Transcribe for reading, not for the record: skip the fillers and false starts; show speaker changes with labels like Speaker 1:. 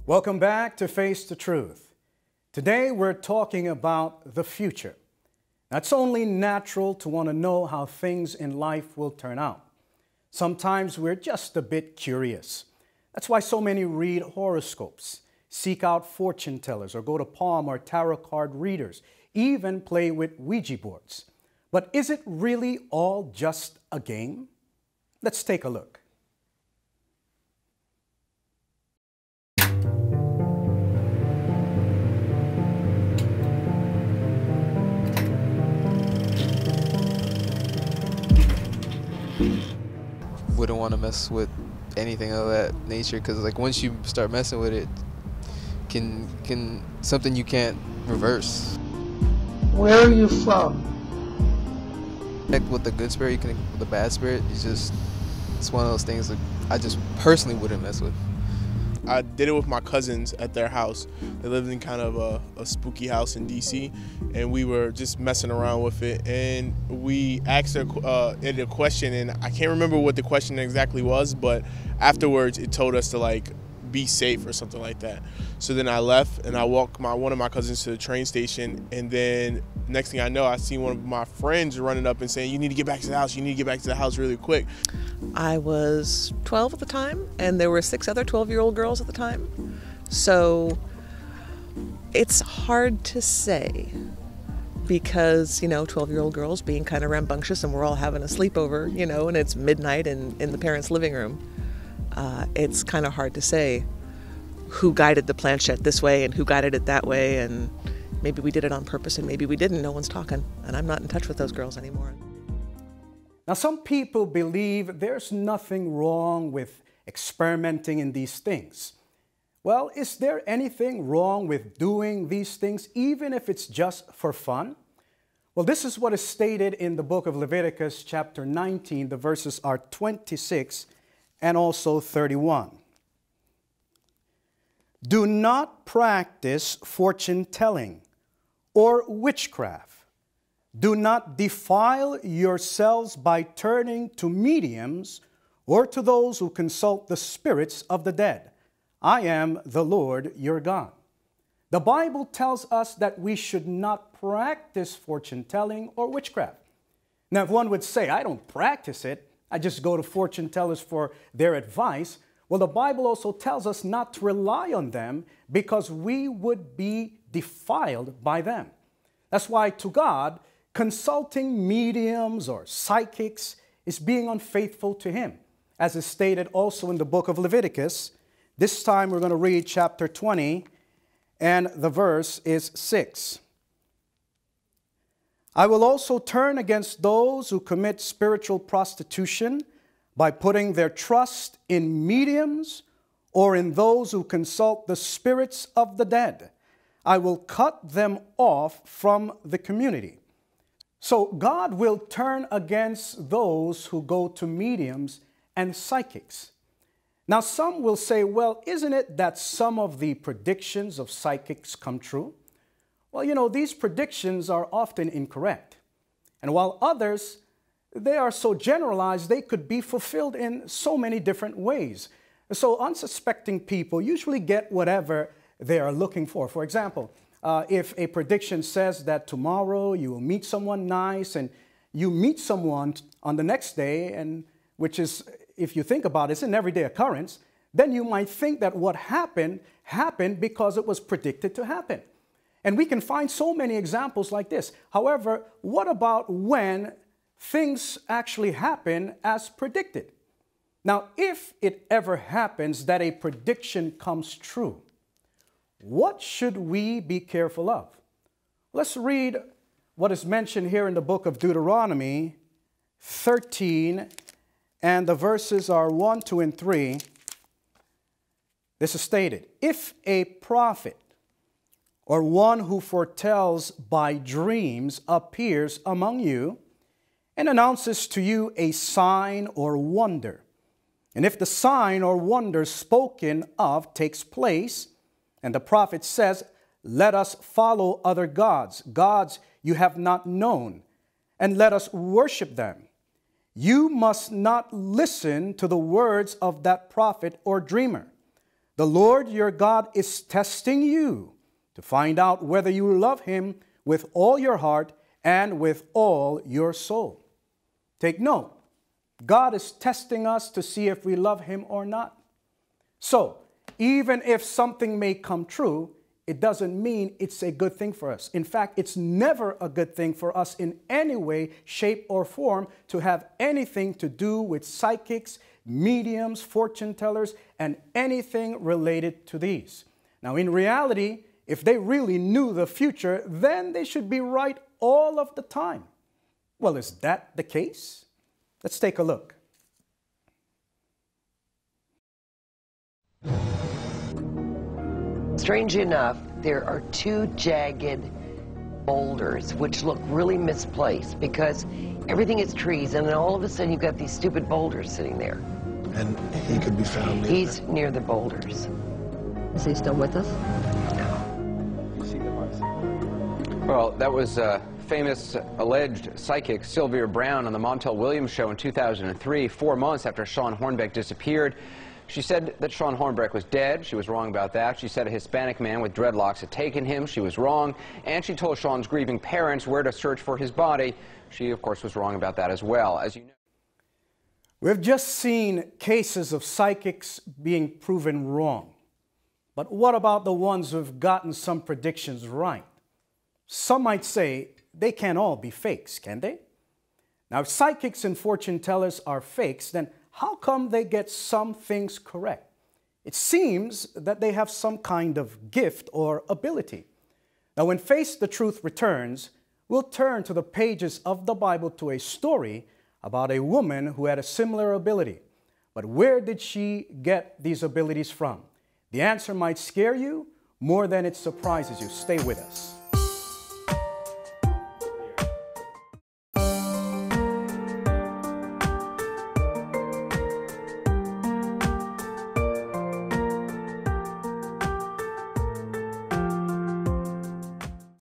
Speaker 1: Welcome back to Face the Truth. Today we're talking about the future. Now, it's only natural to want to know how things in life will turn out. Sometimes we're just a bit curious. That's why so many read horoscopes, seek out fortune tellers, or go to palm or tarot card readers, even play with Ouija boards. But is it really all just a game? Let's take a look.
Speaker 2: Wouldn't want to mess with anything of that nature, because like once you start messing with it, can something you can't reverse.
Speaker 3: Where are you from?
Speaker 2: Connect with the good spirit, you connect with the bad spirit. It's one of those things that I just personally wouldn't mess with.
Speaker 4: I did it with my cousins at their house. They lived in kind of a spooky house in DC, and we were just messing around with it. And we asked it a question, and I can't remember what the question exactly was, but afterwards it told us to like be safe or something like that. So then I left and I walked one of my cousins to the train station, and then next thing I know, I see one of my friends running up and saying, "You need to get back to the house. You need to get back to the house really quick."
Speaker 5: I was 12 at the time, and there were 6 other 12-year-old girls at the time. So it's hard to say because, 12-year-old girls being kind of rambunctious, and we're all having a sleepover, and it's midnight in the parents' living room. It's kind of hard to say who guided the planchette this way and who guided it that way, and maybe we did it on purpose and maybe we didn't. No one's talking, and I'm not in touch with those girls anymore.
Speaker 1: Now, some people believe there's nothing wrong with experimenting in these things. Well, is there anything wrong with doing these things, even if it's just for fun? Well, this is what is stated in the book of Leviticus, chapter 19. The verses are 26 and also 31. Do not practice fortune telling or witchcraft. Do not defile yourselves by turning to mediums or to those who consult the spirits of the dead. I am the Lord your God. The Bible tells us that we should not practice fortune telling or witchcraft. Now, if one would say, I don't practice it, I just go to fortune tellers for their advice. Well, the Bible also tells us not to rely on them because we would be defiled by them. That's why to God, consulting mediums or psychics is being unfaithful to Him, as is stated also in the book of Leviticus. This time we're going to read chapter 20, and the verse is 6. I will also turn against those who commit spiritual prostitution by putting their trust in mediums or in those who consult the spirits of the dead. I will cut them off from the community. So God will turn against those who go to mediums and psychics. Now, some will say, well, isn't it that some of the predictions of psychics come true? Well, these predictions are often incorrect. And while others, they are so generalized, they could be fulfilled in so many different ways. So unsuspecting people usually get whatever they are looking for. For example, if a prediction says that tomorrow you will meet someone nice and you meet someone on the next day, and which is, if you think about it, it's an everyday occurrence, then you might think that what happened because it was predicted to happen. And we can find so many examples like this. However, what about when things actually happen as predicted? Now, if it ever happens that a prediction comes true, what should we be careful of? Let's read what is mentioned here in the book of Deuteronomy 13, and the verses are 1, 2, and 3. This is stated, if a prophet or one who foretells by dreams appears among you and announces to you a sign or wonder, and if the sign or wonder spoken of takes place, and the prophet says, let us follow other gods, gods you have not known, and let us worship them, you must not listen to the words of that prophet or dreamer, The Lord your God is testing you to find out whether you love him with all your heart and with all your soul. Take note, God is testing us to see if we love him or not. So, even if something may come true, it doesn't mean it's a good thing for us. In fact, it's never a good thing for us in any way, shape, or form to have anything to do with psychics, mediums, fortune tellers, and anything related to these. Now, in reality, if they really knew the future, then they should be right all of the time. Well, is that the case? Let's take a look.
Speaker 6: Strangely enough, there are two jagged boulders which look really misplaced because everything is trees, and then all of a sudden you've got these stupid boulders sitting there.
Speaker 3: And he could be found near
Speaker 6: He's near the boulders.
Speaker 7: Is he still with us?
Speaker 8: Well, that was famous alleged psychic Sylvia Brown on the Montel Williams show in 2003, 4 months after Sean Hornbeck disappeared. She said that Sean Hornbeck was dead. She was wrong about that. She said a Hispanic man with dreadlocks had taken him. She was wrong. And she told Sean's grieving parents where to search for his body. She, of course, was wrong about that as well. As you know,
Speaker 1: we've just seen cases of psychics being proven wrong. But what about the ones who've gotten some predictions right? Some might say they can't all be fakes, can they? Now, if psychics and fortune tellers are fakes, then how come they get some things correct? It seems that they have some kind of gift or ability. Now, when Face the Truth returns, we'll turn to the pages of the Bible to a story about a woman who had a similar ability. But where did she get these abilities from? The answer might scare you more than it surprises you. Stay with us.